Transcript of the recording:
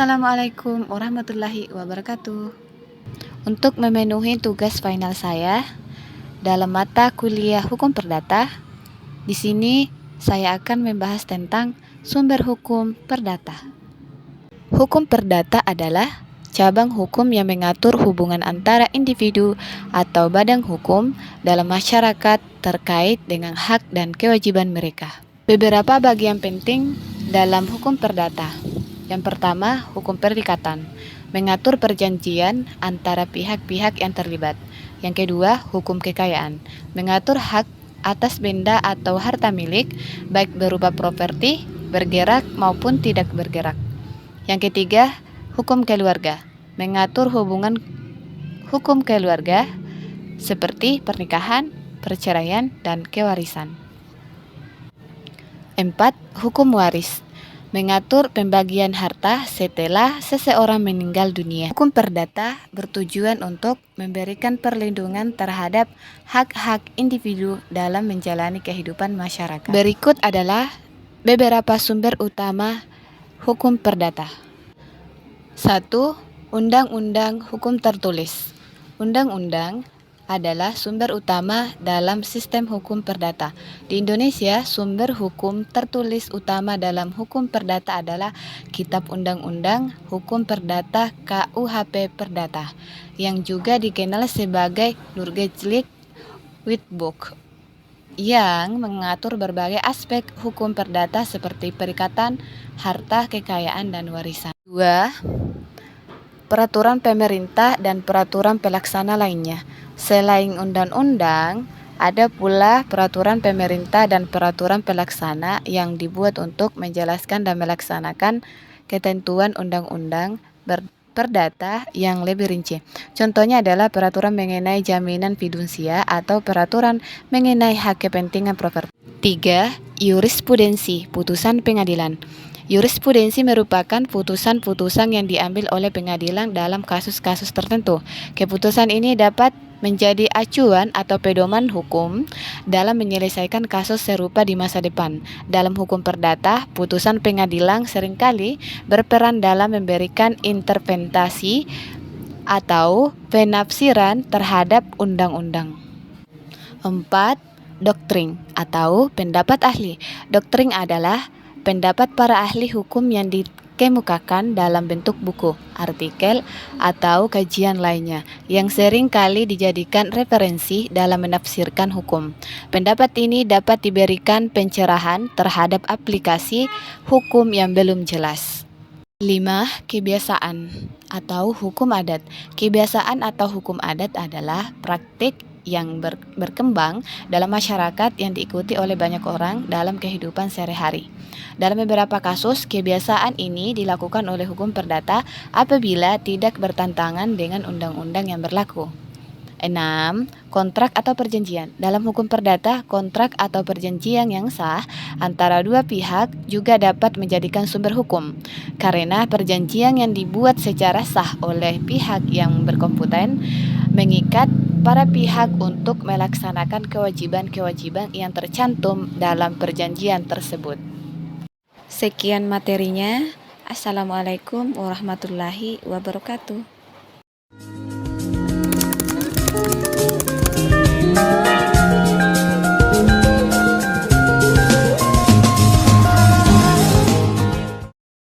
Assalamualaikum warahmatullahi wabarakatuh. Untuk memenuhi tugas final saya dalam mata kuliah Hukum Perdata, di sini saya akan membahas tentang sumber hukum perdata. Hukum perdata adalah cabang hukum yang mengatur hubungan antara individu atau badan hukum dalam masyarakat terkait dengan hak dan kewajiban mereka. Beberapa bagian penting dalam hukum perdata. Yang pertama, hukum perikatan, mengatur perjanjian antara pihak-pihak yang terlibat. Yang kedua, hukum kekayaan, mengatur hak atas benda atau harta milik, baik berupa properti, bergerak maupun tidak bergerak. Yang ketiga, hukum keluarga, mengatur hubungan hukum keluarga seperti pernikahan, perceraian, dan kewarisan. 4. Hukum waris, mengatur pembagian harta setelah seseorang meninggal dunia. Hukum perdata bertujuan untuk memberikan perlindungan terhadap hak-hak individu dalam menjalani kehidupan masyarakat. Berikut adalah beberapa sumber utama hukum perdata. 1. Undang-undang hukum tertulis. Undang-undang adalah sumber utama dalam sistem hukum perdata. Di Indonesia, sumber hukum tertulis utama dalam hukum perdata adalah Kitab Undang-Undang Hukum Perdata KUHP Perdata, yang juga dikenal sebagai Nurgejlik Witbook, yang mengatur berbagai aspek hukum perdata seperti perikatan, harta, kekayaan, dan warisan. 2. Peraturan pemerintah dan peraturan pelaksana lainnya. Selain undang-undang, ada pula peraturan pemerintah dan peraturan pelaksana yang dibuat untuk menjelaskan dan melaksanakan ketentuan undang-undang perdata yang lebih rinci. Contohnya adalah peraturan mengenai jaminan fidusia atau peraturan mengenai hak kepentingan properti. 3. Jurisprudensi, putusan pengadilan. Jurisprudensi merupakan putusan-putusan yang diambil oleh pengadilan dalam kasus-kasus tertentu. Keputusan ini dapat menjadi acuan atau pedoman hukum dalam menyelesaikan kasus serupa di masa depan. Dalam hukum perdata, putusan pengadilan seringkali berperan dalam memberikan interpretasi atau penafsiran terhadap undang-undang. 4. Doktrin atau pendapat ahli. Doktrin adalah pendapat para ahli hukum yang dikemukakan dalam bentuk buku, artikel, atau kajian lainnya yang sering kali dijadikan referensi dalam menafsirkan hukum. Pendapat ini dapat diberikan pencerahan terhadap aplikasi hukum yang belum jelas. 5. Kebiasaan atau hukum adat. Kebiasaan atau hukum adat adalah praktik yang berkembang dalam masyarakat yang diikuti oleh banyak orang dalam kehidupan sehari-hari. Dalam beberapa kasus, kebiasaan ini dilakukan oleh hukum perdata apabila tidak bertentangan dengan undang-undang yang berlaku. 6. Kontrak atau perjanjian. Dalam hukum perdata, kontrak atau perjanjian yang sah antara dua pihak juga dapat menjadikan sumber hukum, karena perjanjian yang dibuat secara sah oleh pihak yang berkompeten mengikat para pihak untuk melaksanakan kewajiban-kewajiban yang tercantum dalam perjanjian tersebut. Sekian materinya. Assalamualaikum warahmatullahi wabarakatuh.